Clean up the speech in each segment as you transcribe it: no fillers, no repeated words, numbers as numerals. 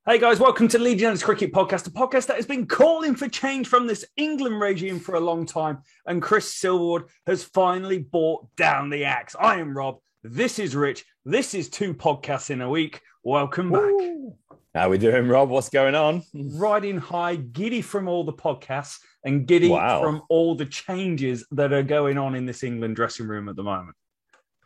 Hey guys, welcome to Legionnaires Cricket Podcast, a podcast that has been calling for change from this England regime for a long time. And Chris Silverwood has finally brought down the axe. I am Rob. This is Rich. This is 2 podcasts in a week. Welcome back. Ooh. How we doing, Rob? What's going on? Riding high, giddy from all the podcasts and giddy from all the changes that are going on in this England dressing room at the moment.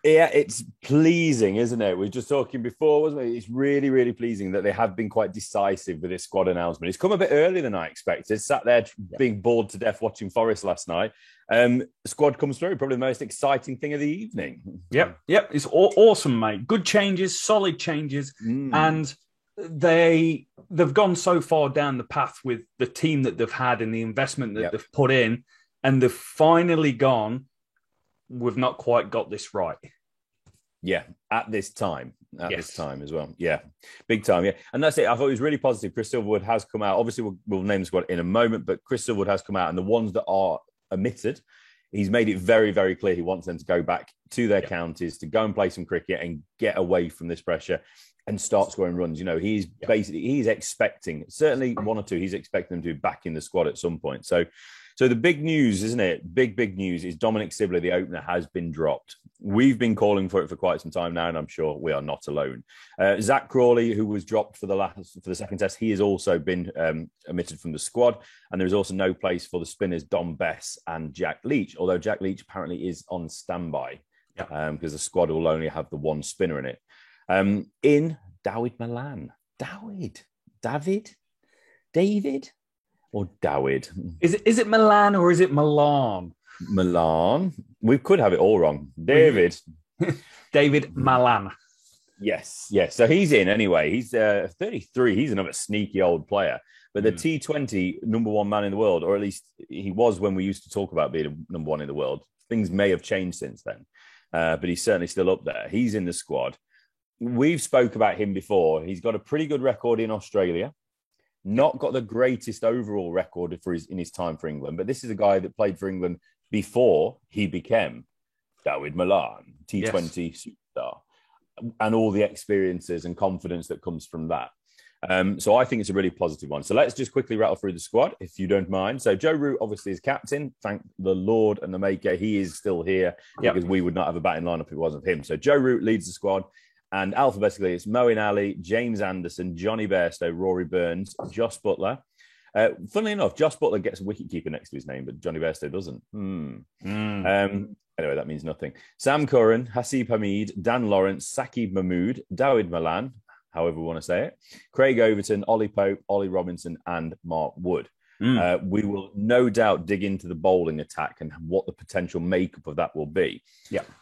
Yeah, it's pleasing, isn't it? We were just talking before, wasn't it? It's really, really pleasing that they have been quite decisive with this squad announcement. It's come a bit earlier than I expected. Sat there being bored to death watching Forest last night. The squad comes through, probably the most exciting thing of the evening. Yep. It's awesome, mate. Good changes, solid changes. And they've gone so far down the path with the team that they've had and the investment that they've put in. And they've finally gone, we've not quite got this right. Yeah, at this time as well. Yeah, big time. Yeah, and that's it. I thought it was really positive. Chris Silverwood has come out. Obviously, we'll name the squad in a moment, but Chris Silverwood has come out, and the ones that are omitted, he's made it very, very clear he wants them to go back to their counties, to go and play some cricket and get away from this pressure and start scoring runs. You know, he's expecting, certainly 1 or 2, he's expecting them to be back in the squad at some point. So the big news, isn't it? Big news is Dominic Sibley, the opener, has been dropped. We've been calling for it for quite some time now, and I'm sure we are not alone. Zach Crawley, who was dropped for the second test, he has also been omitted from the squad, and there is also no place for the spinners Dom Bess and Jack Leach, although Jack Leach apparently is on standby because the squad will only have the 1 spinner in it. In Dawid Malan. David? Or Dawid? Is it Milan or is it Milan? Milan. We could have it all wrong. David Malan. Yes. So he's in anyway. He's 33. He's another sneaky old player. But the T20 number 1 man in the world, or at least he was when we used to talk about being a number 1 in the world. Things may have changed since then. But he's certainly still up there. He's in the squad. We've spoke about him before. He's got a pretty good record in Australia. Not got the greatest overall record in his time for England, but this is a guy that played for England before he became Dawid Malan, T20 superstar, and all the experiences and confidence that comes from that. So I think it's a really positive one. So let's just quickly rattle through the squad, if you don't mind. So Joe Root obviously is captain. Thank the Lord and the Maker, he is still here because we would not have a batting lineup if it wasn't for him. So Joe Root leads the squad. And alphabetically, it's Moeen Ali, James Anderson, Johnny Bairstow, Rory Burns, Jos Buttler. Funnily enough, Jos Buttler gets a wicketkeeper next to his name, but Johnny Bairstow doesn't. Anyway, that means nothing. Sam Curran, Hasib Hamid, Dan Lawrence, Saqib Mahmood, Dawid Malan, however we want to say it, Craig Overton, Ollie Pope, Ollie Robinson, and Mark Wood. We will no doubt dig into the bowling attack and what the potential makeup of that will be.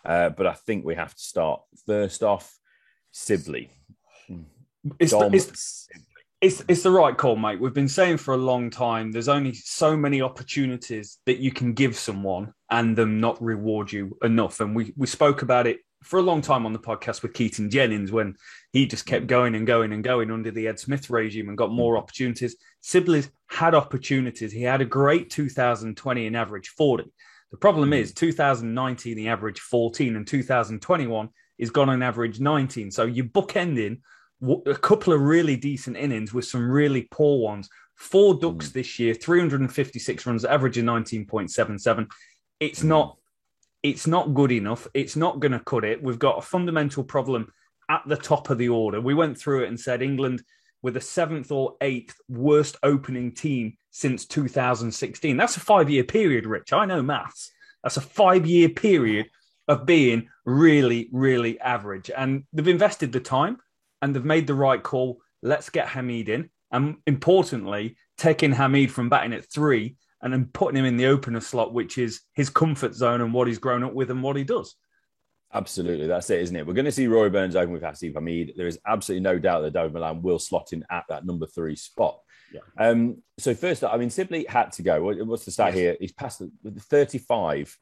But I think we have to start first off. Sibley. It's the right call, mate. We've been saying for a long time, there's only so many opportunities that you can give someone and them not reward you enough. And we spoke about it for a long time on the podcast with Keaton Jennings when he just kept going and going and going under the Ed Smith regime and got more opportunities. Sibley's had opportunities. He had a great 2020 in average 40. The problem is 2019, he averaged 14, and 2021 is gone on average 19. So you're bookending a couple of really decent innings with some really poor ones. 4 ducks this year, 356 runs, averaging 19.77. It's not good enough. It's not going to cut it. We've got a fundamental problem at the top of the order. We went through it and said England with the 7th or 8th worst opening team since 2016. That's a 5-year period, Rich. I know maths. That's a 5-year period of being really, really average. And they've invested the time and they've made the right call. Let's get Hamid in. And importantly, taking Hamid from batting at 3 and then putting him in the opener slot, which is his comfort zone and what he's grown up with and what he does. Absolutely. That's it, isn't it? We're going to see Rory Burns open with Hasib Hamid. There is absolutely no doubt that Dawid Malan will slot in at that number 3 spot. So first up, Sibley had to go. What's the stat here? He's passed the 35.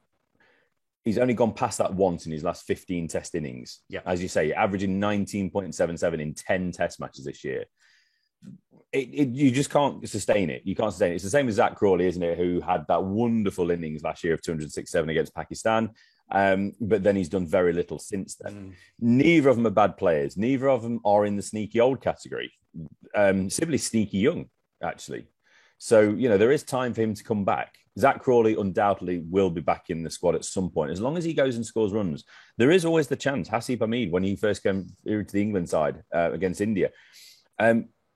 He's only gone past that once in his last 15 test innings. As you say, averaging 19.77 in 10 test matches this year. You just can't sustain it. You can't sustain it. It's the same as Zach Crawley, isn't it, who had that wonderful innings last year of 206.7 against Pakistan. But then he's done very little since then. Neither of them are bad players. Neither of them are in the sneaky old category. Sibley's sneaky young, actually. So, there is time for him to come back. Zach Crawley undoubtedly will be back in the squad at some point. As long as he goes and scores runs, there is always the chance. Hasib Hamid, when he first came here to the England side against India,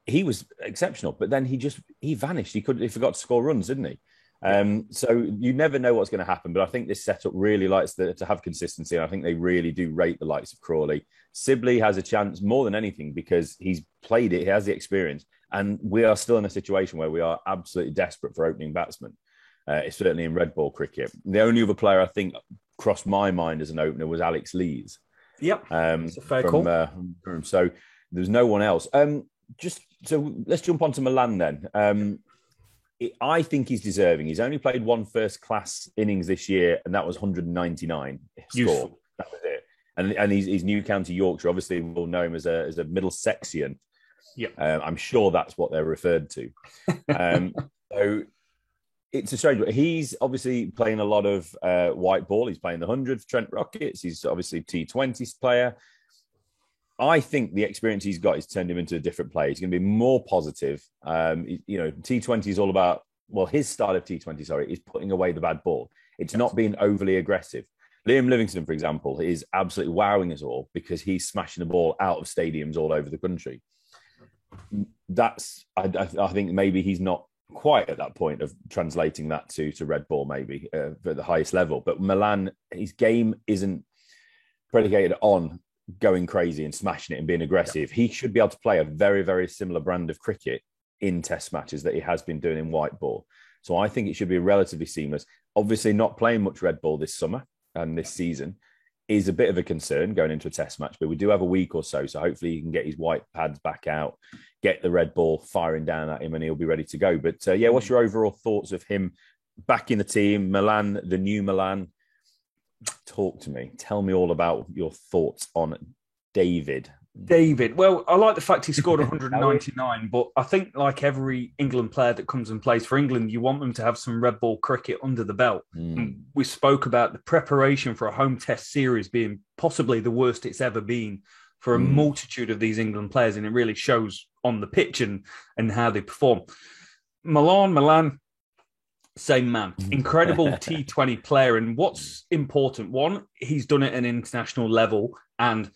he was exceptional, but then he vanished. He forgot to score runs, didn't he? So you never know what's going to happen. But I think this setup really likes to have consistency. And I think they really do rate the likes of Crawley. Sibley has a chance more than anything because he's played it. He has the experience. And we are still in a situation where we are absolutely desperate for opening batsmen. It's certainly in red ball cricket. The only other player I think crossed my mind as an opener was Alex Lees. Yep. It's a fair call. So there's no one else. So let's jump on to Malan then. I think he's deserving. He's only played one first-class innings this year, and that was 199 score. That was it. And he's New County Yorkshire. Obviously, we'll know him as a Middlesexian. Yeah, I'm sure that's what they're referred to. So it's a strange one. He's obviously playing a lot of white ball. He's playing the 100 for Trent Rockets. He's obviously a T20s player. I think the experience he's got has turned him into a different player. He's going to be more positive. T20 is all about, his style of T20, is putting away the bad ball. It's not being overly aggressive. Liam Livingstone, for example, is absolutely wowing us all because he's smashing the ball out of stadiums all over the country. I think maybe he's not quite at that point of translating that to red ball, maybe at the highest level. But Malan, his game isn't predicated on going crazy and smashing it and being aggressive. He should be able to play a very, very similar brand of cricket in test matches that he has been doing in white ball. So I think it should be relatively seamless. Obviously not playing much red ball this summer and this season is a bit of a concern going into a test match, but we do have a week or so. So hopefully he can get his white pads back out, get the red ball firing down at him and he'll be ready to go. But what's your overall thoughts of him back in the team? Malan, the new Malan. Talk to me. Tell me all about your thoughts on David. Well, I like the fact he scored 199, but I think like every England player that comes and plays for England, you want them to have some red ball cricket under the belt. We spoke about the preparation for a home test series being possibly the worst it's ever been for a multitude of these England players, and it really shows on the pitch and how they perform. Malan, same man, incredible T20 player. And what's important, one, he's done it at an international level and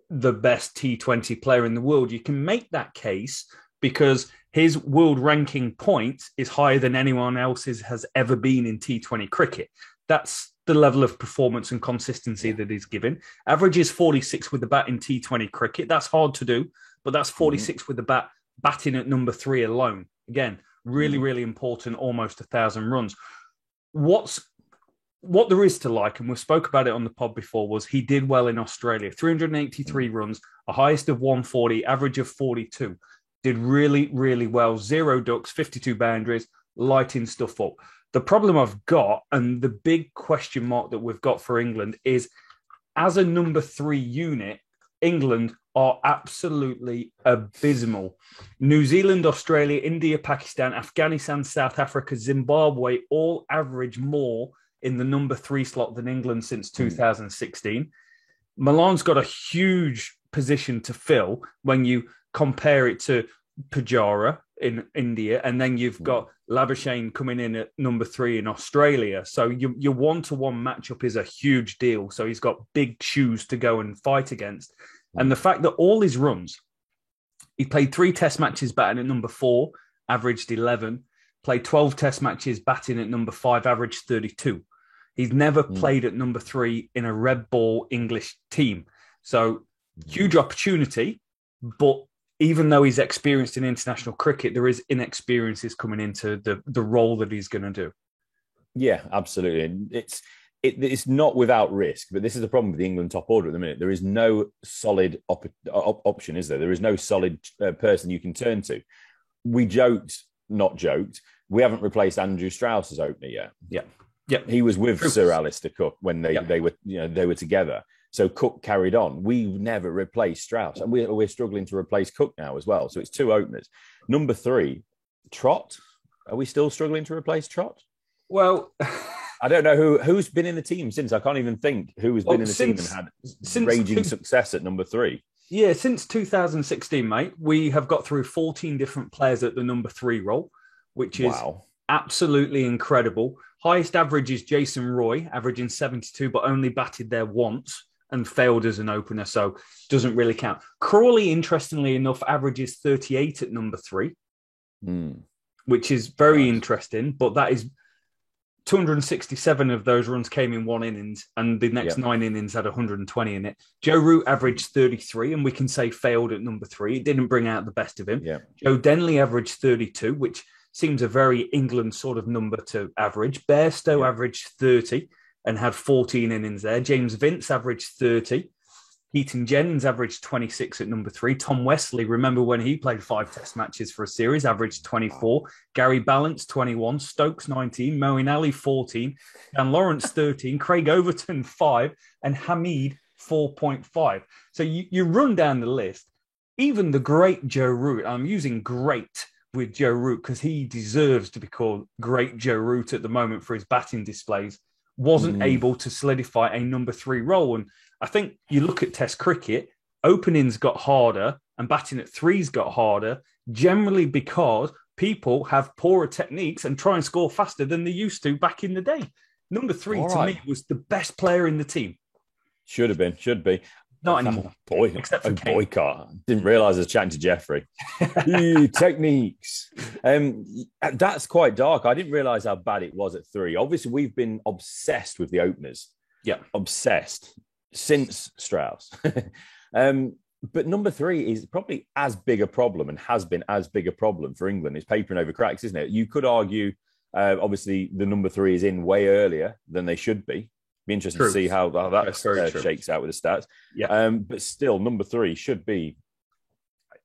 the best T20 player in the world. You can make that case because his world ranking point is higher than anyone else's has ever been in T20 cricket. That's the level of performance and consistency that he's given. Average is 46 with the bat in T20 cricket. That's hard to do, but that's 46 with the bat, batting at number 3 alone. Again, really, really important, almost 1,000 runs. What there is to like, and we spoke about it on the pod before, was he did well in Australia. 383 runs, a highest of 140, average of 42. Did really, really well. 0 ducks, 52 boundaries, lighting stuff up. The problem I've got, and the big question mark that we've got for England is, as a number 3 unit, England are absolutely abysmal. New Zealand, Australia, India, Pakistan, Afghanistan, South Africa, Zimbabwe all average more in the number 3 slot than England since 2016. Malan's got a huge position to fill when you compare it to Pujara in India, and then you've got Labuschagne coming in at number 3 in Australia. So your one-to-one matchup is a huge deal. So he's got big shoes to go and fight against. And the fact that all his runs, he played 3 test matches batting at number 4, averaged 11, played 12 test matches batting at number 5, averaged 32. He's never played at number 3 in a red ball English team. So huge opportunity, but even though he's experienced in international cricket, there is inexperiences coming into the role that he's going to do. Yeah, absolutely. It's not without risk, but this is the problem with the England top order at the minute. There is no solid option, is there? There is no solid person you can turn to. We not joked, we haven't replaced Andrew Strauss as opener yet. Yeah. He was with Sir Alistair Cook when they were together. So Cook carried on. We never replaced Strauss, and we're struggling to replace Cook now as well. So it's 2 openers. Number 3, Trott. Are we still struggling to replace Trott? Well, I don't know who's been in the team since. I can't even think who has been in the team and had raging success at number 3. Yeah, since 2016, mate, we have got through 14 different players at the number 3 role, which is absolutely incredible. Highest average is Jason Roy, averaging 72, but only batted there once and failed as an opener, so doesn't really count. Crawley, interestingly enough, averages 38 at number 3, which is very interesting, but that is 267 of those runs came in one innings, and the next 9 innings had 120 in it. Joe Root averaged 33, and we can say failed at number 3. It didn't bring out the best of him. Joe Denley averaged 32, which seems a very England sort of number to average. Bairstow averaged 30 and had 14 innings there. James Vince averaged 30. Heaton Jennings averaged 26 at number 3. Tom Wesley, remember when he played 5 test matches for a series, averaged 24. Gary Balance, 21. Stokes, 19. Moeen Ali, 14. Dan Lawrence, 13. Craig Overton, 5. And Hamid, 4.5. So you run down the list. Even the great Joe Root, I'm using great with Joe Root because he deserves to be called Great Joe Root at the moment for his batting displays, wasn't able to solidify a number 3 role. And I think you look at Test cricket, openings got harder and batting at 3's got harder, generally because people have poorer techniques and try and score faster than they used to back in the day. Number 3 me was the best player in the team. Should be. Not anymore. Except for boycott. Didn't realise I was chatting to Jeffrey. Techniques. That's quite dark. I didn't realise how bad it was at 3. Obviously, we've been obsessed with the openers. Yeah. Obsessed since Strauss. But number 3 is probably as big a problem and has been as big a problem for England. It's papering over cracks, isn't it? You could argue, obviously, the number 3 is in way earlier than they should be. Be interested to see how that shakes out with the stats. Yeah. But still, number 3 should be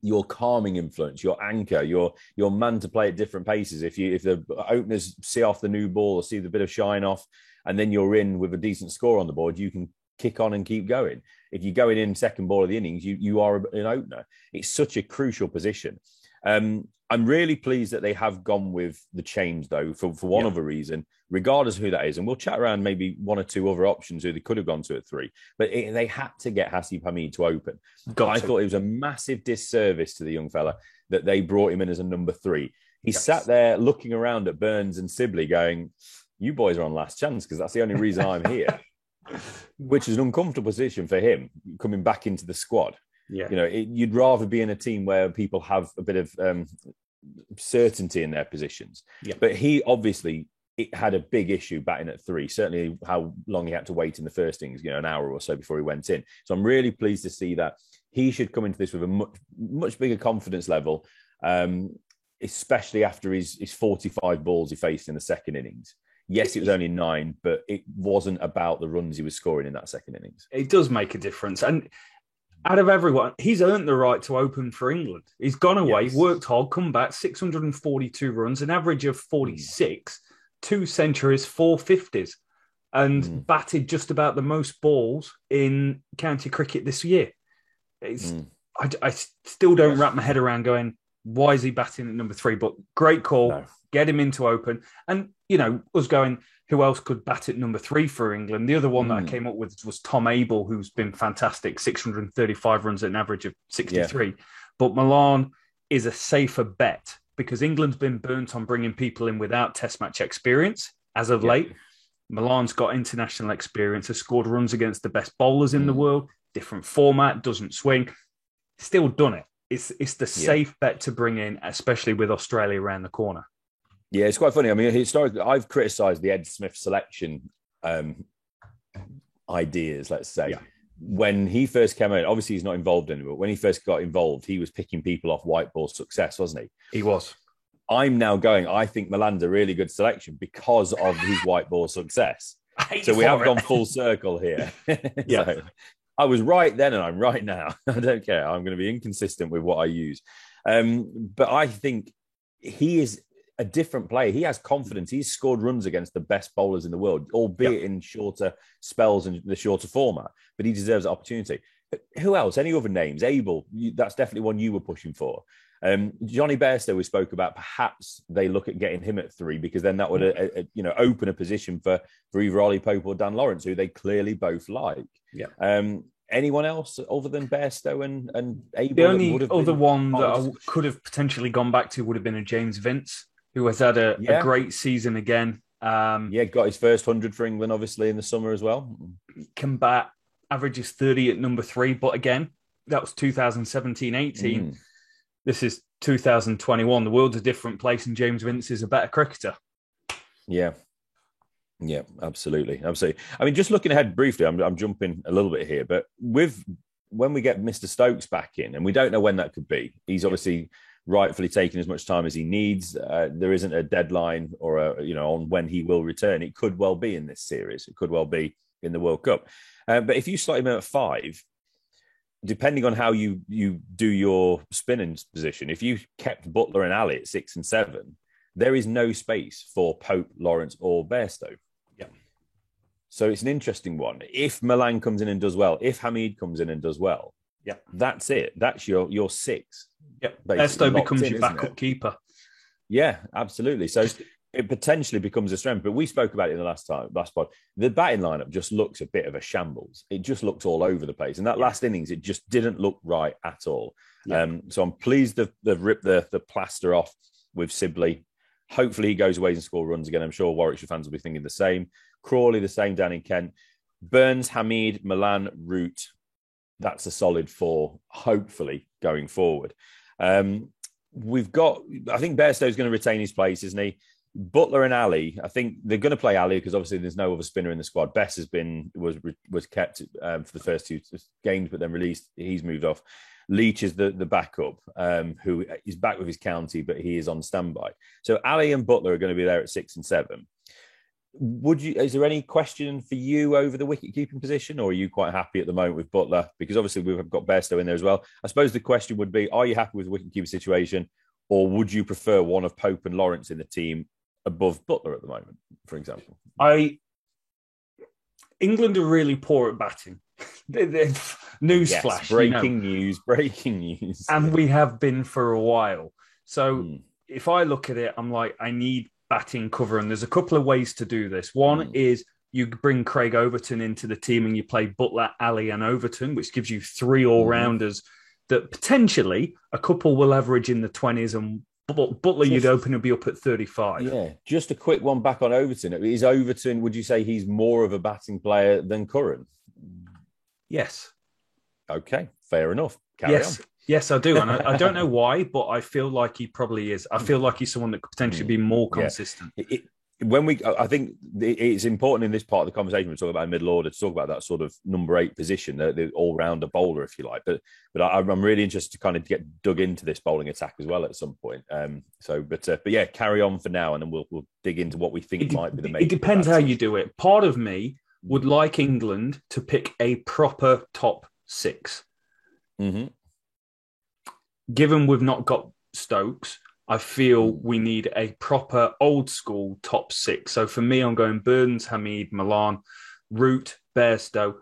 your calming influence, your anchor, your man to play at different paces. If the openers see off the new ball or see the bit of shine off, and then you're in with a decent score on the board, you can kick on and keep going. If you're going in second ball of the innings, you are an opener. It's such a crucial position. I'm really pleased that they have gone with the change, though, for one other reason, regardless of who that is. And we'll chat around maybe 1 or 2 other options who they could have gone to at 3. But they had to get Hasib Hamid to open. I thought it was a massive disservice to the young fella that they brought him in as a number 3. He sat there looking around at Burns and Sibley going, you boys are on last chance because that's the only reason I'm here, which is an uncomfortable position for him coming back into the squad. Yeah. You know, you'd rather be in a team where people have a bit of certainty in their positions. Yeah. But he obviously had a big issue batting at 3, certainly how long he had to wait in the first innings, an hour or so before he went in. So I'm really pleased to see that he should come into this with a much bigger confidence level, especially after his 45 balls he faced in the second innings. Yes, it was only 9, but it wasn't about the runs he was scoring in that second innings. It does make a difference. And out of everyone, he's earned the right to open for England. He's gone away, worked hard, come back, 642 runs, an average of 46, 2 centuries, 4 50s, and batted just about the most balls in county cricket this year. I still don't wrap my head around going, why is he batting at number 3? But great call. No. Get him into open. And, us going, who else could bat at number 3 for England? The other one that I came up with was Tom Abel, who's been fantastic, 635 runs at an average of 63. Yeah. But Malan is a safer bet because England's been burnt on bringing people in without test match experience as of late. Malan's got international experience, has scored runs against the best bowlers in the world, different format, doesn't swing, still done it. It's the safe bet to bring in, especially with Australia around the corner. Yeah, it's quite funny. I mean, historically, I've criticised the Ed Smith selection ideas, let's say. Yeah. When he first came out, obviously he's not involved anymore. When he first got involved, he was picking people off white ball success, wasn't he? He was. I'm now going, I think Malan's a really good selection because of his white ball success. So we have gone full circle here. Yeah. So, I was right then and I'm right now. I don't care. I'm going to be inconsistent with what I use. But I think he is a different player. He has confidence. He's scored runs against the best bowlers in the world, albeit in shorter spells and the shorter format, but he deserves the opportunity. Who else? Any other names? Abel, that's definitely one you were pushing for. Johnny Bairstow, we spoke about, perhaps they look at getting him at 3 because then that would open a position for either Ollie Pope or Dan Lawrence, who they clearly both like. Yeah. anyone else other than Bairstow and Abel? The only other one that I could have potentially gone back to would have been a James Vince, who has had a great season again. Got his first 100 for England, obviously, in the summer as well. Can bat, averages 30 at number 3. But again, that was 2017-18. This is 2021. The world's a different place, and James Vince is a better cricketer. Yeah, absolutely. I mean, just looking ahead briefly, I'm jumping a little bit here, but when we get Mr. Stokes back in, and we don't know when that could be, he's obviously rightfully taking as much time as he needs. There isn't a deadline or on when he will return. It could well be in this series. It could well be in the World Cup. But if you slot him at 5, depending on how you do your spinning position, if you kept Buttler and Ali at 6 and 7, there is no space for Pope, Lawrence, or Bairstow. Yeah. So it's an interesting one. If Milan comes in and does well, if Hamid comes in and does well, that's it. That's your 6. Yeah, Bairstow becomes your backup keeper. Yeah, absolutely. So it potentially becomes a strength. But we spoke about it in the last pod. The batting lineup just looks a bit of a shambles. It just looks all over the place. And that last innings, it just didn't look right at all. Yeah. So I'm pleased they've ripped the plaster off with Sibley. Hopefully he goes away and scores runs again. I'm sure Warwickshire fans will be thinking the same. Crawley, the same down in Kent. Burns, Hamid, Milan, Root. That's a solid 4, hopefully, going forward. We've got, I think Bairstow's going to retain his place, isn't he? Buttler and Ali, I think they're going to play Ali because obviously there's no other spinner in the squad. Bess was kept for the first 2 games, but then released. He's moved off. Leach is the backup, who is back with his county, but he is on standby. So Ali and Buttler are going to be there at 6 and 7. Is there any question for you over the wicket-keeping position, or are you quite happy at the moment with Buttler? Because obviously we've got Bairstow in there as well. I suppose the question would be, are you happy with the wicket-keeping situation, or would you prefer one of Pope and Lawrence in the team above Buttler at the moment, for example? England are really poor at batting. Newsflash. Breaking news. And we have been for a while. So if I look at it, I'm like, I need batting cover, and there's a couple of ways to do this. One is you bring Craig Overton into the team and you play Buttler, Ali and Overton, which gives you 3 all-rounders that potentially a couple will average in the 20s, and Buttler you'd open and be up at 35. Yeah, just a quick one back on Overton. Is Overton, would you say he's more of a batting player than Curran? Yes. Okay, fair enough. Carry on. Yes, I do. And I don't know why, but I feel like he probably is. I feel like he's someone that could potentially be more consistent. I think it's important in this part of the conversation, we talk about middle order, to talk about that sort of number 8 position, the all-rounder bowler, if you like. But I'm really interested to kind of get dug into this bowling attack as well at some point. But yeah, carry on for now, and then we'll dig into what we think might be the main. It depends how you do it. Part of me would like England to pick a proper top 6. Mm-hmm. Given we've not got Stokes, I feel we need a proper old school top 6. So for me, I'm going Burns, Hamid, Milan, Root, Bairstow.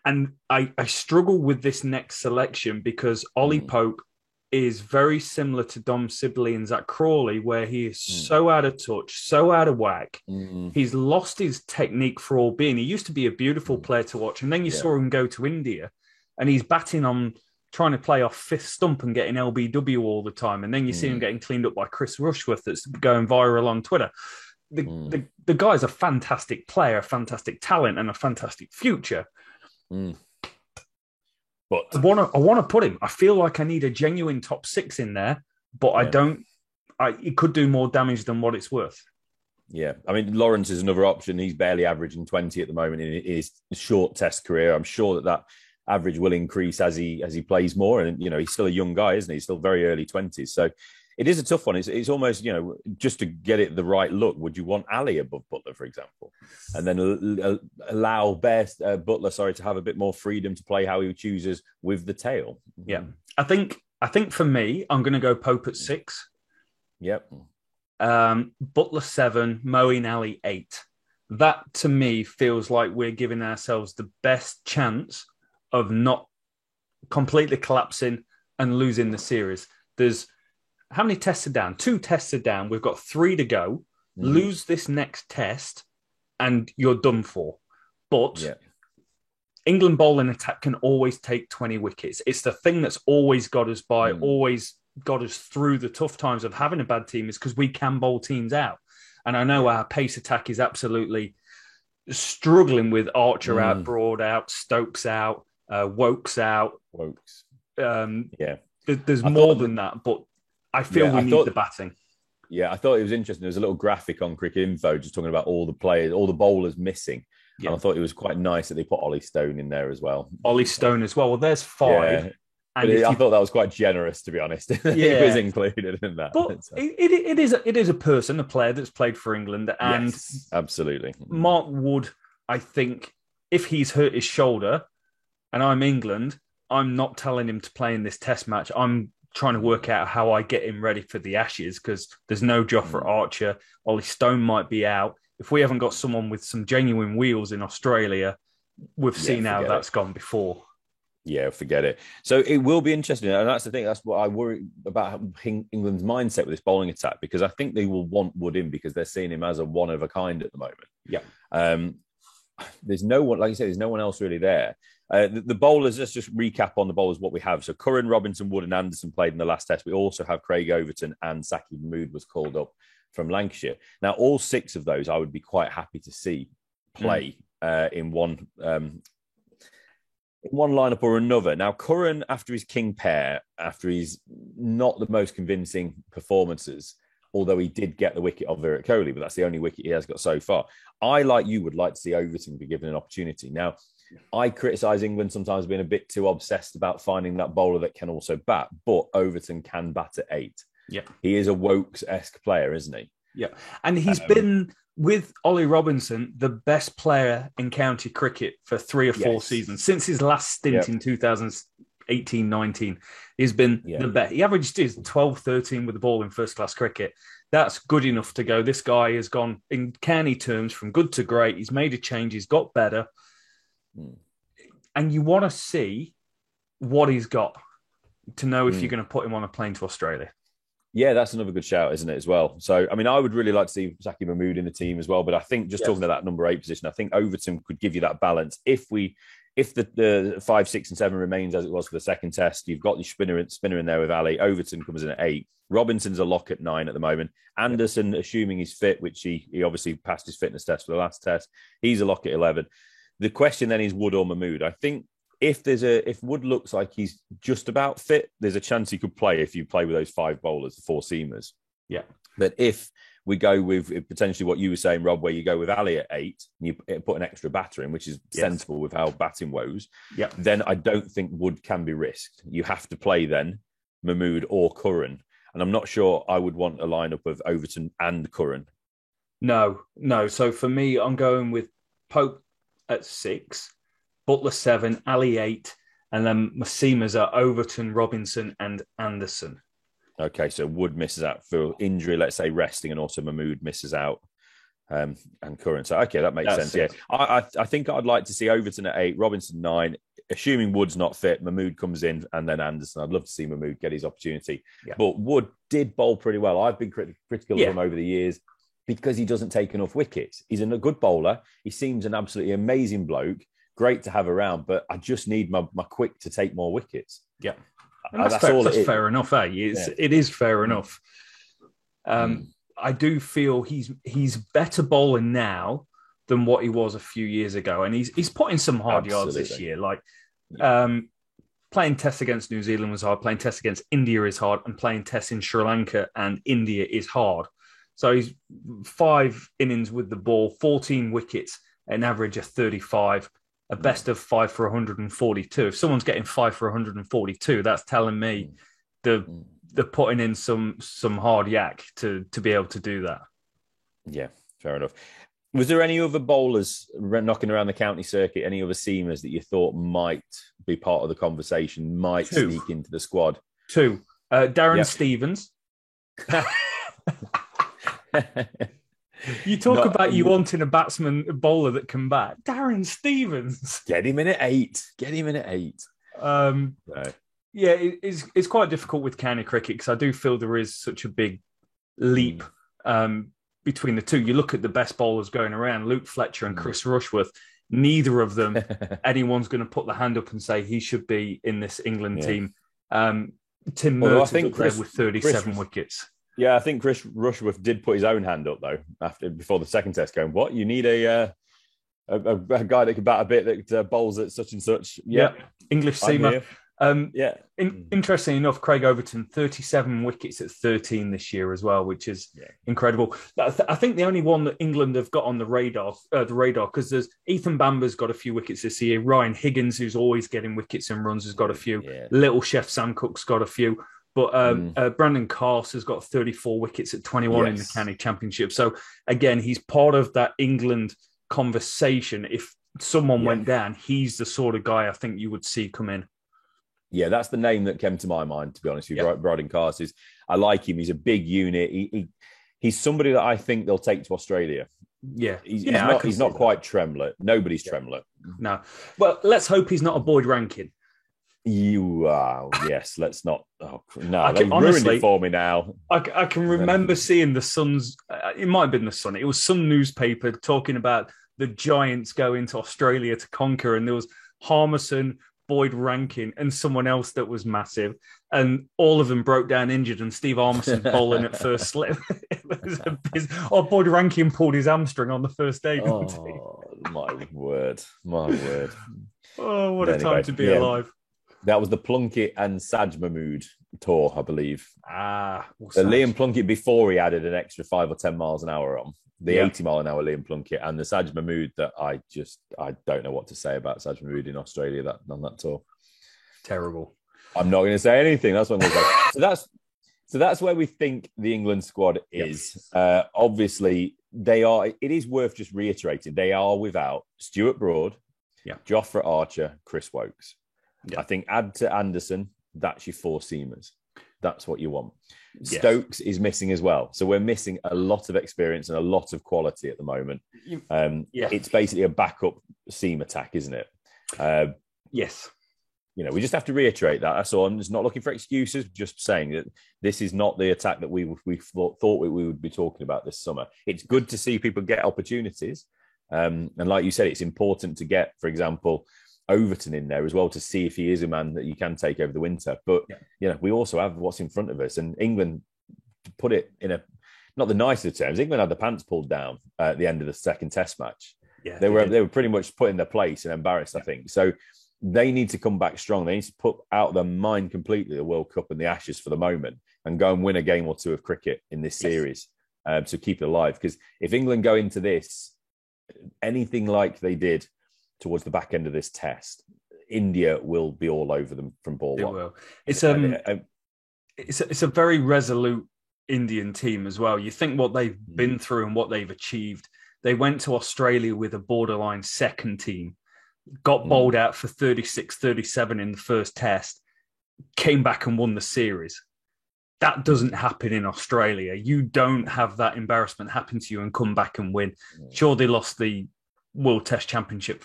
And I struggle with this next selection because Ollie Pope is very similar to Dom Sibley and Zach Crawley, where he is so out of touch, so out of whack. He's lost his technique for all being. He used to be a beautiful player to watch. And then you saw him go to India and he's batting on trying to play off fifth stump and getting LBW all the time. And then you see him getting cleaned up by Chris Rushworth that's going viral on Twitter. The guy's a fantastic player, a fantastic talent and a fantastic future. But I want to put him. I feel like I need a genuine top 6 in there, but I don't. It could do more damage than what it's worth. Yeah, I mean, Lawrence is another option. He's barely averaging 20 at the moment in his short Test career. I'm sure that average will increase as he plays more. And he's still a young guy, isn't he? He's still very early 20s. So it is a tough one. It's almost just to get it the right look. Would you want Ali above Buttler, for example, and then allow Buttler, to have a bit more freedom to play how he chooses with the tail? Yeah, I think for me, I'm going to go Pope at 6. Yep. Buttler 7, Moeen Ali 8. That to me feels like we're giving ourselves the best chance of not completely collapsing and losing the series. There's how many tests are down? 2 tests are down. We've got 3 to go. Lose this next test and you're done for. But England bowling attack can always take 20 wickets. It's the thing that's always got us by, always got us through the tough times of having a bad team, is because we can bowl teams out. And I know our pace attack is absolutely struggling with Archer out, Broad out, Stokes out, Wokes out. There's more than that, but I feel we need the batting. Yeah, I thought it was interesting. There was a little graphic on Cricket Info just talking about all the players, all the bowlers missing. Yeah. And I thought it was quite nice that they put Ollie Stone in there as well. Ollie Stone as well. Well, there's 5. Yeah. And I thought that was quite generous, to be honest. Yeah. He was included in that. But it is a person, a player that's played for England. And yes, absolutely. Mark Wood, I think, if he's hurt his shoulder and I'm England, I'm not telling him to play in this test match. I'm trying to work out how I get him ready for the Ashes, because there's no Jofra Archer. Ollie Stone might be out. If we haven't got someone with some genuine wheels in Australia, we've seen how that's gone before. Yeah, forget it. So it will be interesting. And that's the thing. That's what I worry about England's mindset with this bowling attack, because I think they will want Wood in because they're seeing him as a one of a kind at the moment. Yeah. There's no one, like you said, there's no one else really there. The bowlers, let's just recap on the bowlers what we have. So Curran, Robinson, Wood and Anderson played in the last test. We also have Craig Overton, and Saki Mahmood was called up from Lancashire. Now, all 6 of those I would be quite happy to see play in one lineup or another. Now, Curran, after his king pair, after his not the most convincing performances, although he did get the wicket of Virat Kohli, but that's the only wicket he has got so far. I, like you, would like to see Overton be given an opportunity. Now, I criticise England sometimes being a bit too obsessed about finding that bowler that can also bat, but Overton can bat at 8. Yeah, he is a Wokes-esque player, isn't he? Yeah, and he's been, with Ollie Robinson, the best player in county cricket for 3 or 4 seasons. Since his last stint in 2018-19, he's been the best. He averaged 12-13 with the ball in first-class cricket. That's good enough to go. This guy has gone, in county terms, from good to great. He's made a change. He's got better. And you want to see what he's got to know if you're going to put him on a plane to Australia. Yeah, that's another good shout, isn't it, as well? So, I mean, I would really like to see Saki Mahmood in the team as well, but I think just talking to that number 8 position, I think Overton could give you that balance. If the 5, 6 and 7 remains as it was for the second test, you've got your spinner in there with Ali. Overton comes in at 8. Robinson's a lock at 9 at the moment. Anderson, assuming he's fit, which he obviously passed his fitness test for the last test, he's a lock at 11. The question then is Wood or Mahmood. I think if Wood looks like he's just about fit, there's a chance he could play if you play with those 5 bowlers, the 4 seamers. Yeah. But if we go with potentially what you were saying, Rob, where you go with Ali at 8 and you put an extra batter in, which is sensible with how batting woes, then I don't think Wood can be risked. You have to play then Mahmood or Curran. And I'm not sure I would want a lineup of Overton and Curran. No. So for me, I'm going with Pope at 6. Butler 7, Ali 8, and then my seamers are Overton, Robinson, and Anderson. Okay, so Wood misses out for injury, let's say resting, and also Mahmood misses out, and Curran. So, okay, that makes sense. It. Yeah, I think I'd like to see Overton at 8, Robinson 9, assuming Wood's not fit, Mahmood comes in, and then Anderson. I'd love to see Mahmood get his opportunity. Yeah. But Wood did bowl pretty well. I've been critical of him over the years because he doesn't take enough wickets. He's a good bowler. He seems an absolutely amazing bloke. Great to have around, but I just need my quick to take more wickets. Yeah, and that's fair enough. It is fair enough. I do feel he's better bowling now than what he was a few years ago, and he's putting some hard yards this year. Like playing tests against New Zealand was hard. Playing tests against India is hard, and playing tests in Sri Lanka and India is hard. So he's 5 innings with the ball, 14 wickets, an average of 35. A best of 5 for 142. If someone's getting 5 for 142, that's telling me they're putting in some hard yak to be able to do that. Yeah, fair enough. Was there any other bowlers knocking around the county circuit, any other seamers that you thought might be part of the conversation, might sneak into the squad? 2. Darren Stevens. You talk about you wanting a bowler that can bat. Darren Stevens. Get him in at 8. Yeah, it's quite difficult with county cricket because I do feel there is such a big leap between the two. You look at the best bowlers going around, Luke Fletcher and Chris Rushworth. Neither of them, anyone's going to put the hand up and say he should be in this England team. Tim Merton's up there with 37 wickets. Yeah, I think Chris Rushworth did put his own hand up though before the second test, going, "What? You need a guy that can bat a bit that bowls at such and such." Yeah, English seamer. Interesting enough, Craig Overton, 37 wickets at 13 this year as well, which is incredible. I think the only one that England have got on the radar, because there's Ethan Bamber's got a few wickets this year. Ryan Higgins, who's always getting wickets and runs, has got a few. Yeah. Little Chef Sam Cook's got a few. But Brandon Carse has got 34 wickets at 21 in the County Championship. So, again, he's part of that England conversation. If someone went down, he's the sort of guy I think you would see come in. Yeah, that's the name that came to my mind, to be honest with you. Brandon Carse. I like him. He's a big unit. He's somebody that I think they'll take to Australia. Yeah. He's not quite Tremlett. Nobody's Tremlett. No. Well, let's hope he's not a Boyd Rankin. You are, yes. Let's not. Oh, no, they've ruined it for me now. I can remember seeing the Sun's. It might have been the Sun. It was some newspaper talking about the Giants going to Australia to conquer, and there was Harmison, Boyd Rankin, and someone else that was massive, and all of them broke down injured, and Steve Harmison bowling at first slip. Boyd Rankin pulled his hamstring on the first day. Oh, my word. Oh, what a time to be alive. That was the Plunkett and Saj Mahmood tour, I believe. The Liam Plunkett before he added an extra 5 or 10 miles an hour on. The 80 mile an hour Liam Plunkett, and the Saj Mahmood that I don't know what to say about Saj Mahmood in Australia on that tour. Terrible. I'm not going to say anything. That's what I'm going to say. So that's where we think the England squad is. Obviously, they are. It is worth just reiterating. They are without Stuart Broad, Jofra Archer, Chris Woakes. I think add to Anderson, that's your 4 seamers. That's what you want. Yes. Stokes is missing as well. So we're missing a lot of experience and a lot of quality at the moment. It's basically a backup seam attack, isn't it? Yes. We just have to reiterate that. That's all. I'm just not looking for excuses, just saying that this is not the attack that we thought we would be talking about this summer. It's good to see people get opportunities. And like you said, it's important to get, for example, Overton in there as well to see if he is a man that you can take over the winter. But we also have what's in front of us, and England, to put it in not the nicest terms, England had the pants pulled down at the end of the second Test match. They were pretty much put in their place and embarrassed. I think so. They need to come back strong. They need to put out their mind completely the World Cup and the Ashes for the moment, and go and win a game or two of cricket in this series to keep it alive. Because if England go into this anything like they did towards the back end of this test, India will be all over them from ball one. Will. It's a very resolute Indian team as well. You think what they've been through and what they've achieved. They went to Australia with a borderline second team, got bowled out for 36-37 in the first test, came back and won the series. That doesn't happen in Australia. You don't have that embarrassment happen to you and come back and win. Sure, they lost the World Test Championship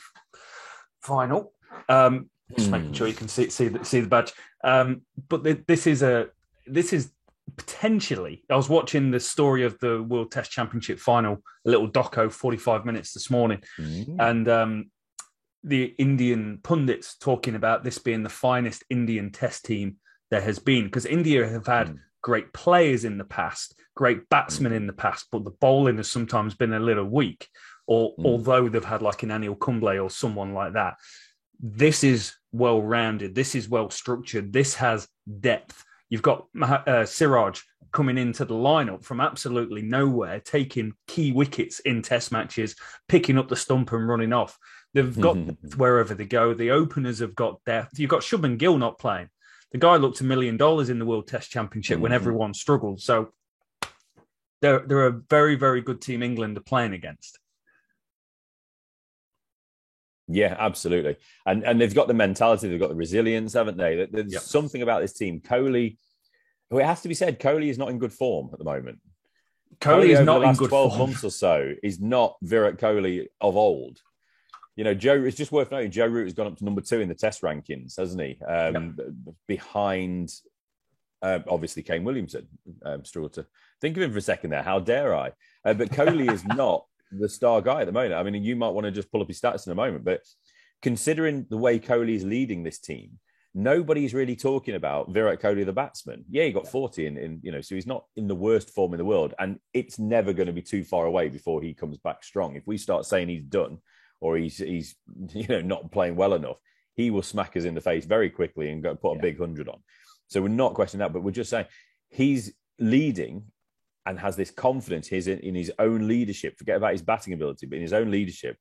final. Just making sure you can see the badge. But this is potentially. I was watching the story of the World Test Championship final, a little doco, 45 minutes this morning, and the Indian pundits talking about this being the finest Indian Test team there has been, because India have had great players in the past, great batsmen in the past, but the bowling has sometimes been a little weak. Or although they've had like an Anil Kumble or someone like that, this is well-rounded. This is well-structured. This has depth. You've got Siraj coming into the lineup from absolutely nowhere, taking key wickets in Test matches, picking up the stump and running off. They've got wherever they go. The openers have got depth. You've got Shubman Gill not playing. The guy looked $1 million in the World Test Championship when everyone struggled. So they're a very, very good team England are playing against. Yeah, absolutely. And they've got the mentality, they've got the resilience, haven't they? There's something about this team. Kohli, who it has to be said, Kohli is not in good form at the moment. Kohli is not in good 12 form. months or so is not Virat Kohli of old. Joe, it's just worth noting, Joe Root has gone up to number 2 in the Test rankings, hasn't he? Behind, obviously, Kane Williamson. Struggled to think of him for a second there. How dare I? But Kohli is not the star guy at the moment. I mean, you might want to just pull up his stats in a moment, but considering the way Kohli is leading this team, nobody's really talking about Virat Kohli, the batsman. Yeah, he got 40 in so he's not in the worst form in the world. And it's never going to be too far away before he comes back strong. If we start saying he's done or he's not playing well enough, he will smack us in the face very quickly and go put a big 100 on. So we're not questioning that, but we're just saying he's leading and has this confidence in his own leadership. Forget about his batting ability, but in his own leadership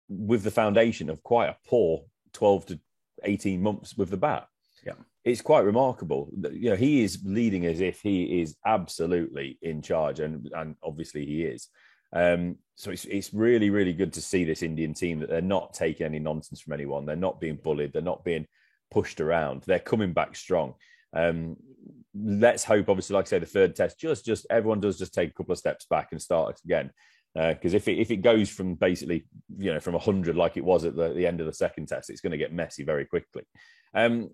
with the foundation of quite a poor 12 to 18 months with the bat. Yeah. It's quite remarkable. He is leading as if he is absolutely in charge, and obviously he is. So it's really, really good to see this Indian team that they're not taking any nonsense from anyone. They're not being bullied. They're not being pushed around. They're coming back strong. Let's hope, obviously, like I say, the third test, just everyone does just take a couple of steps back and start again. Because if it goes from basically, from 100 like it was at the end of the second test, it's going to get messy very quickly.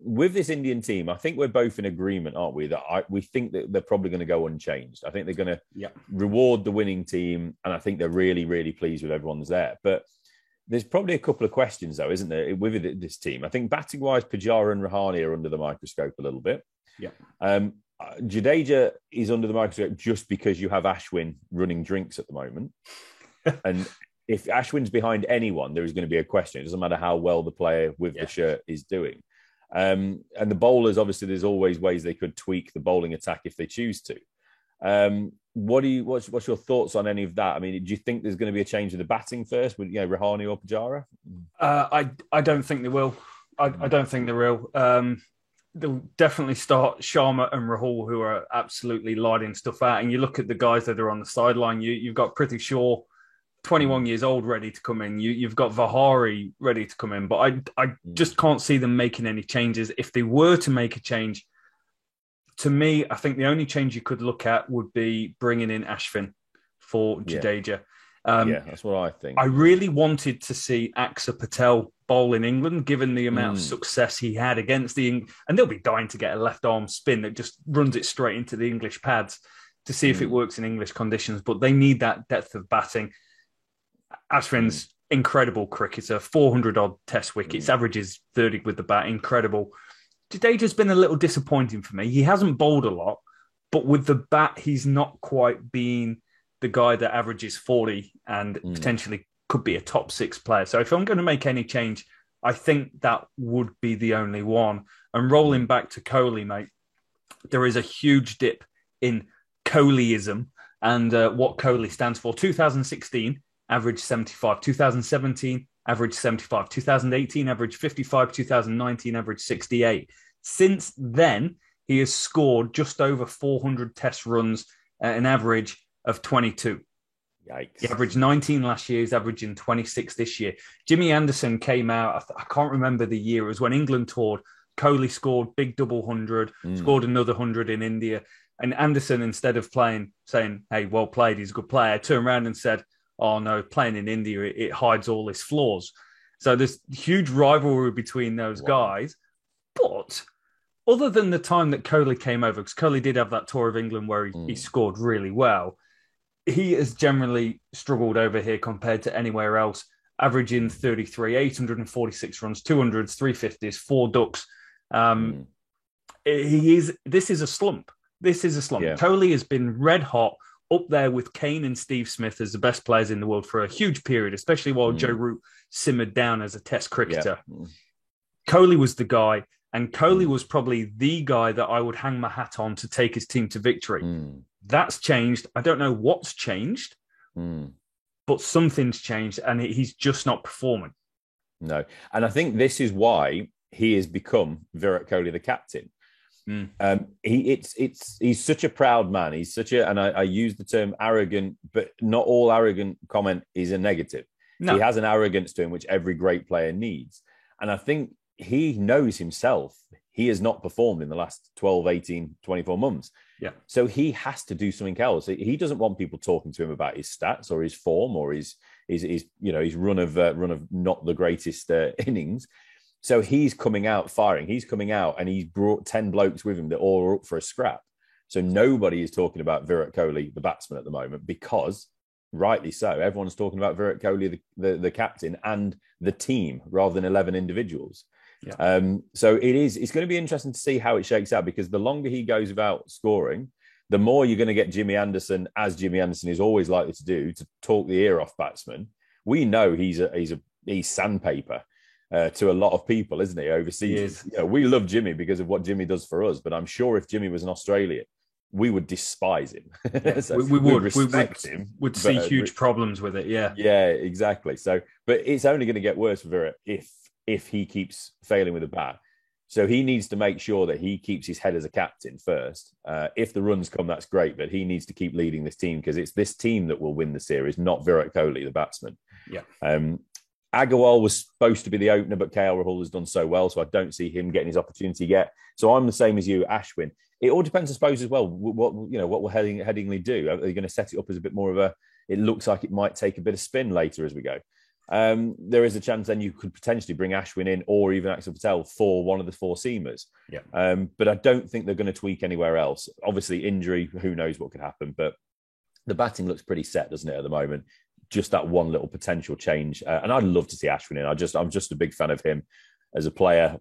With this Indian team, I think we're both in agreement, aren't we? That we think that they're probably going to go unchanged. I think they're going to reward the winning team, and I think they're really, really pleased with everyone's there. But there's probably a couple of questions, though, isn't there, with this team? I think batting-wise, Pujara and Rahane are under the microscope a little bit. Yeah. Jadeja is under the microscope just because you have Ashwin running drinks at the moment. And if Ashwin's behind anyone, there is going to be a question. It doesn't matter how well the player with the shirt is doing. And the bowlers, obviously, there's always ways they could tweak the bowling attack if they choose to. What's your thoughts on any of that? I mean, do you think there's going to be a change in the batting first with Rahane or Pujara? I don't think they will. I don't think they will. They'll definitely start Sharma and Rahul, who are absolutely lighting stuff out. And you look at the guys that are on the sideline. You've got Prithvi Shaw, 21 years old, ready to come in. You've got Vihari ready to come in. But I just can't see them making any changes. If they were to make a change, to me, I think the only change you could look at would be bringing in Ashwin for Jadeja. That's what I think. I really wanted to see Axar Patel bowl in England, given the amount of success he had against and they'll be dying to get a left arm spin that just runs it straight into the English pads to see if it works in English conditions. But they need that depth of batting. Ashwin's incredible cricketer, 400 odd test wickets, averages 30 with the bat, incredible. Jadeja's been a little disappointing for me. He hasn't bowled a lot, but with the bat, he's not quite been the guy that averages 40 and potentially could be a top 6 player. So if I'm going to make any change, I think that would be the only one. And rolling back to Kohli, mate, there is a huge dip in Kohliism and what Kohli stands for. 2016, average 75. 2017, average 75. 2018, average 55. 2019, average 68. Since then, he has scored just over 400 test runs at an average of 22. Yikes. He averaged 19 last year. He's averaging 26 this year. Jimmy Anderson came out. I can't remember the year. It was when England toured. Kohli scored big double 100, scored another 100 in India. And Anderson, instead of saying, hey, well played, he's a good player, turned around and said, oh no, playing in India, it hides all his flaws. So there's huge rivalry between those guys. But other than the time that Kohli came over, because Kohli did have that tour of England where he scored really well, he has generally struggled over here compared to anywhere else, averaging 33, 846 runs, 200s, 350s, 4 ducks. This is a slump. This is a slump. Yeah. Kohli has been red hot, up there with Kane and Steve Smith as the best players in the world for a huge period, especially while Joe Root simmered down as a test cricketer. Yeah. Kohli was the guy, and Kohli was probably the guy that I would hang my hat on to take his team to victory. That's changed. I don't know what's changed, but something's changed, and he's just not performing. No. And I think this is why he has become Virat Kohli, the captain. He's such a proud man. He's such a, and I use the term arrogant, but not all arrogant comment is a negative. No. He has an arrogance to him, which every great player needs. And I think he knows himself. He has not performed in the last 12, 18, 24 months. Yeah. So he has to do something else. He doesn't want people talking to him about his stats or his form or his run of not the greatest innings. So he's coming out firing. He's coming out and he's brought 10 blokes with him that all are up for a scrap. So nobody is talking about Virat Kohli, the batsman, at the moment, because rightly so. Everyone's talking about Virat Kohli, the captain, and the team rather than 11 individuals. Yeah. So it's going to be interesting to see how it shakes out, because the longer he goes without scoring, the more you're going to get Jimmy Anderson, as Jimmy Anderson is always likely to do, to talk the ear off batsmen. We know he's sandpaper to a lot of people, isn't he, overseas? We love Jimmy because of what Jimmy does for us, but I'm sure if Jimmy was an Australian, we would despise him. Yeah, so we would respect him. Would see huge problems with it. Yeah. Yeah, exactly. So, but it's only going to get worse for Virat if he keeps failing with the bat. So he needs to make sure that he keeps his head as a captain first. If the runs come, that's great, but he needs to keep leading this team, because it's this team that will win the series, not Virat Kohli, the batsman. Yeah. Agarwal was supposed to be the opener, but KL Rahul has done so well, so I don't see him getting his opportunity yet. So I'm the same as you, Ashwin. It all depends, I suppose, as well. What will Headingley do? Are they going to set it up as a bit more of a? It looks like it might take a bit of spin later as we go. There is a chance then you could potentially bring Ashwin in, or even Axel Patel for one of the four seamers. Yeah. But I don't think they're going to tweak anywhere else. Obviously, injury, who knows what could happen. But the batting looks pretty set, doesn't it, at the moment? Just that one little potential change. And I'd love to see Ashwin in. I'm just a big fan of him as a player,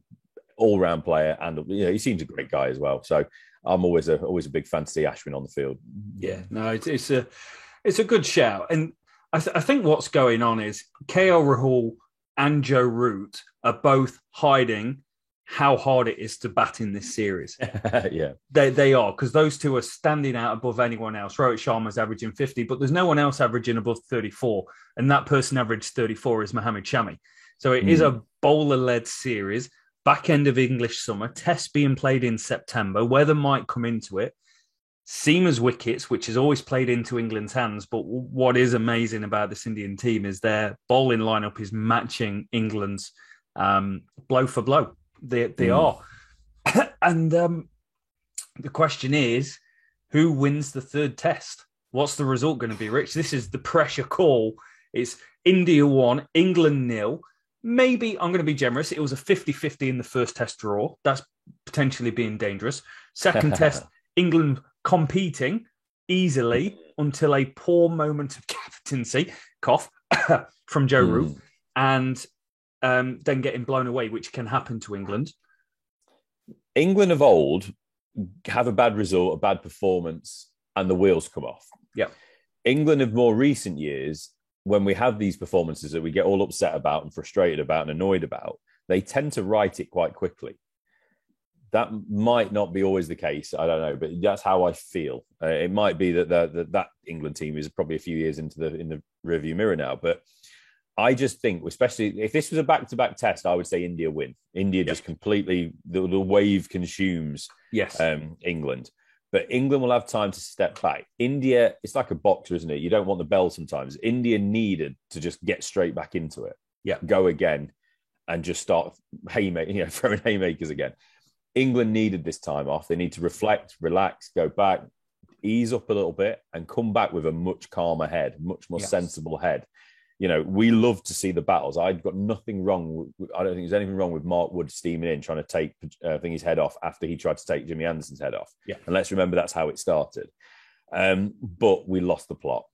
all-round player. And he seems a great guy as well. So I'm always a big fan to see Ashwin on the field. Yeah, no, it's a good shout. And I think what's going on is KL Rahul and Joe Root are both hiding how hard it is to bat in this series. Yeah. They are, because those two are standing out above anyone else. Rohit Sharma's averaging 50, but there's no one else averaging above 34. And that person averaged 34 is Mohammad Shami. So it is a bowler-led series, back end of English summer, tests being played in September. Weather might come into it. Seamers wickets, which has always played into England's hands. But what is amazing about this Indian team is their bowling lineup is matching England's blow for blow. They are. And the question is, who wins the third test? What's the result going to be, Rich? This is the pressure call. It's India 1, England 0. Maybe, I'm going to be generous, it was a 50-50 in the first test draw. That's potentially being dangerous. Second test, England competing easily until a poor moment of captaincy, cough, from Joe Root, and then getting blown away, which can happen to England. England of old have a bad result, a bad performance, and the wheels come off. Yeah. England of more recent years, when we have these performances that we get all upset about and frustrated about and annoyed about, they tend to right it quite quickly. That might not be always the case. I don't know, but that's how I feel. It might be that England team is probably a few years in the rearview mirror now, but I just think, especially if this was a back-to-back test, I would say India win. India just completely, the wave consumes England. But England will have time to step back. India, it's like a boxer, isn't it? You don't want the bell sometimes. India needed to just get straight back into it. Yeah. Go again and just start throwing haymakers again. England needed this time off. They need to reflect, relax, go back, ease up a little bit and come back with a much calmer head, much more sensible head. We love to see the battles. I've got nothing wrong. I don't think there's anything wrong with Mark Wood steaming in, trying to take his head off after he tried to take Jimmy Anderson's head off. Yeah. And let's remember that's how it started. But we lost the plot.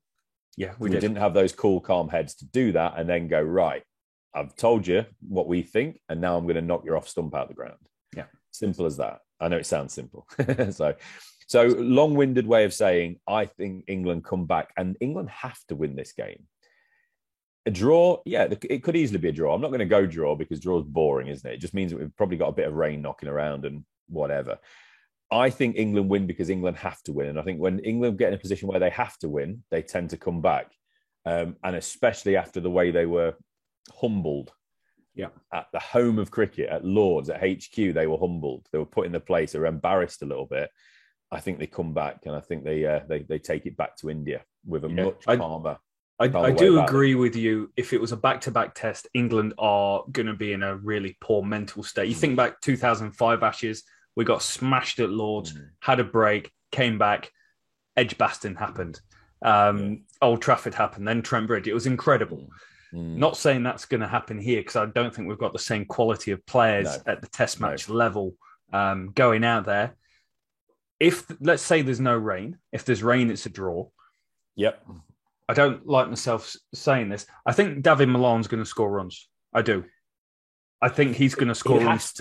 Yeah, we didn't have those cool, calm heads to do that and then go, right, I've told you what we think, and now I'm going to knock your off stump out the ground. Yeah. Simple as that. I know it sounds simple. So long-winded way of saying, I think England come back, and England have to win this game. A draw, it could easily be a draw. I'm not going to go draw because draw is boring, isn't it? It just means that we've probably got a bit of rain knocking around and whatever. I think England win because England have to win. And I think when England get in a position where they have to win, they tend to come back. And especially after the way they were humbled at the home of cricket, at Lords, at HQ, they were humbled. They were put in the place. They were embarrassed a little bit. I think they come back, and I think they take it back to India with a much calmer. I do agree with you. If it was a back-to-back test, England are going to be in a really poor mental state. You think back 2005 Ashes, we got smashed at Lords, had a break, came back, Edgbaston happened, Old Trafford happened, then Trent Bridge. It was incredible. Not saying that's going to happen here, because I don't think we've got the same quality of players at the test match level going out there. If, let's say there's no rain, if there's rain, it's a draw. Yep. I don't like myself saying this. I think David Milan's going to score runs. I do. I think he's going to score runs.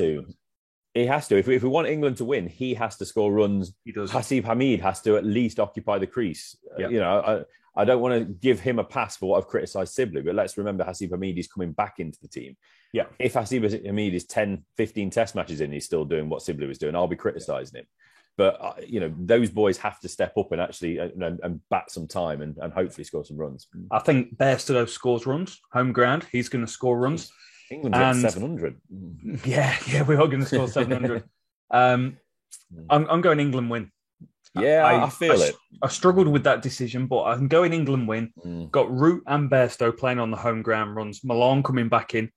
He has to. If we want England to win, he has to score runs. He does. Hasib Hamid has to at least occupy the crease. Yeah. I don't want to give him a pass for what I've criticised Sibley, but let's remember Hasib Hamid is coming back into the team. Yeah. If Hasib Hamid is 10, 15 test matches in, he's still doing what Sibley was doing, I'll be criticising him. But, those boys have to step up and actually and bat some time and hopefully score some runs. I think Bairstow scores runs, home ground. He's going to score runs. England's at 700. Yeah, we are going to score 700. I'm going England win. Yeah, I feel it. I struggled with that decision, but I'm going England win. Got Root and Bairstow playing on the home ground runs. Milan coming back in,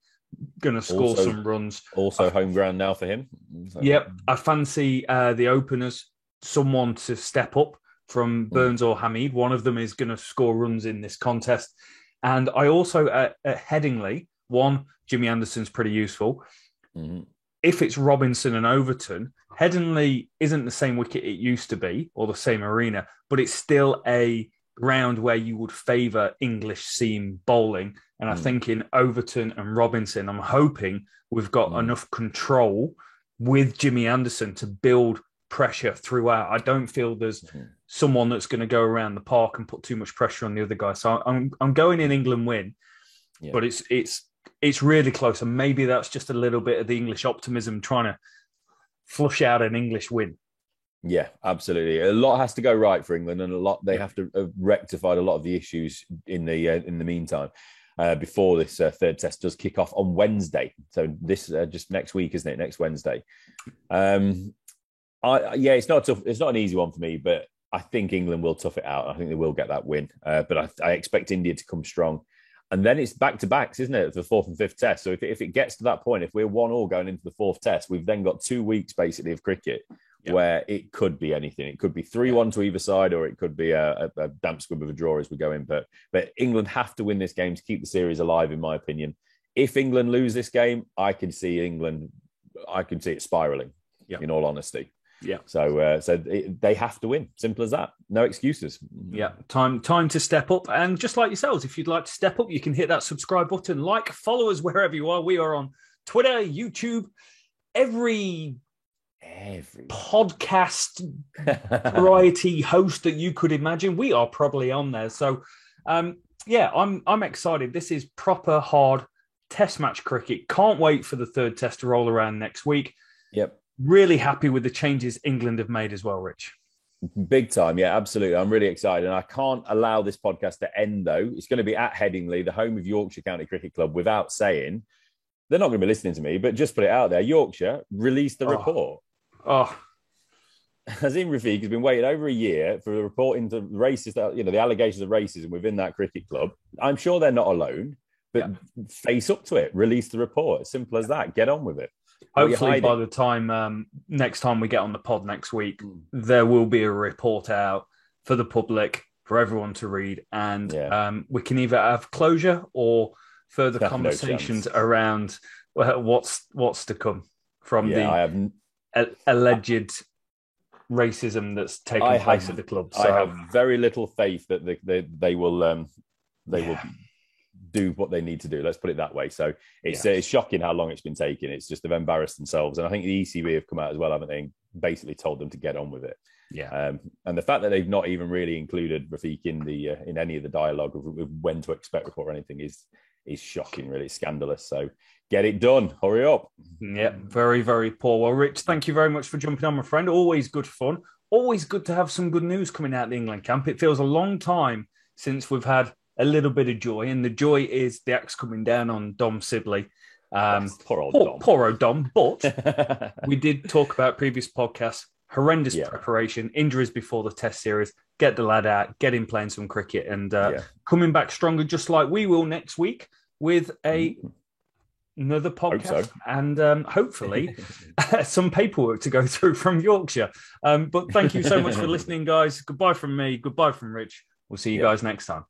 going to score some runs. Also home ground now for him. So. Yep. I fancy the openers, someone to step up from Burns or Hamid. One of them is going to score runs in this contest. And I also, at Headingley, Jimmy Anderson's pretty useful. Mm-hmm. If it's Robinson and Overton, Headingley isn't the same wicket it used to be or the same arena, but it's still a ground where you would favour English seam bowling. And I think in Overton and Robinson, I'm hoping we've got enough control with Jimmy Anderson to build pressure throughout. I don't feel there's someone that's going to go around the park and put too much pressure on the other guy. So I'm going in England win, but it's really close. And maybe that's just a little bit of the English optimism trying to flush out an English win. Yeah, absolutely. A lot has to go right for England, and they have to have rectified a lot of the issues in the meantime before this third test does kick off on Wednesday. So this just next week, isn't it? Next Wednesday. It's not tough. It's not an easy one for me, but I think England will tough it out. I think they will get that win. But I expect India to come strong. And then it's back-to-backs, isn't it, for the fourth and fifth test? So if it gets to that point, if we're 1-1 going into the fourth test, we've then got 2 weeks, basically, of cricket where it could be anything. It could be 3-1 to either side, or it could be a damp squib of a draw as we go in. But England have to win this game to keep the series alive, in my opinion. If England lose this game, I can see it spiralling, in all honesty. Yeah. So they have to win. Simple as that. No excuses. Yeah. Time to step up. And just like yourselves, if you'd like to step up, you can hit that subscribe button, follow us wherever you are. We are on Twitter, YouTube, every podcast variety host that you could imagine. We are probably on there. So I'm excited. This is proper hard test match cricket. Can't wait for the third test to roll around next week. Yep. Really happy with the changes England have made as well, Rich. Big time. Yeah, absolutely. I'm really excited. And I can't allow this podcast to end, though. It's going to be at Headingley, the home of Yorkshire County Cricket Club, without saying, they're not going to be listening to me, but just put it out there. Yorkshire released the report. Azim Rafiq has been waiting over a year for a report into racist, the allegations of racism within that cricket club. I'm sure they're not alone, but face up to it. Release the report. Simple as that. Get on with it. Hopefully by the time next time we get on the pod next week, there will be a report out for the public, for everyone to read. And we can either have closure or further conversations around what's to come from the alleged racism that's taken place at the club. So I have very little faith that they will do what they need to do. Let's put it that way. So it's shocking how long it's been taking. It's just they've embarrassed themselves. And I think the ECB have come out as well, haven't they? Basically told them to get on with it. Yeah. And the fact that they've not even really included Rafiq in any of the dialogue of when to expect report or anything is shocking, really scandalous. So get it done. Hurry up. Yeah, very, very poor. Well, Rich, thank you very much for jumping on, my friend. Always good fun. Always good to have some good news coming out of the England camp. It feels a long time since we've had a little bit of joy, and the joy is the axe coming down on Dom Sibley. Poor old Dom. But we did talk about previous podcasts, horrendous preparation, injuries before the test series, get the lad out, get him playing some cricket, and coming back stronger, just like we will next week with another podcast and hopefully some paperwork to go through from Yorkshire. But thank you so much for listening, guys. Goodbye from me. Goodbye from Rich. We'll see you guys next time.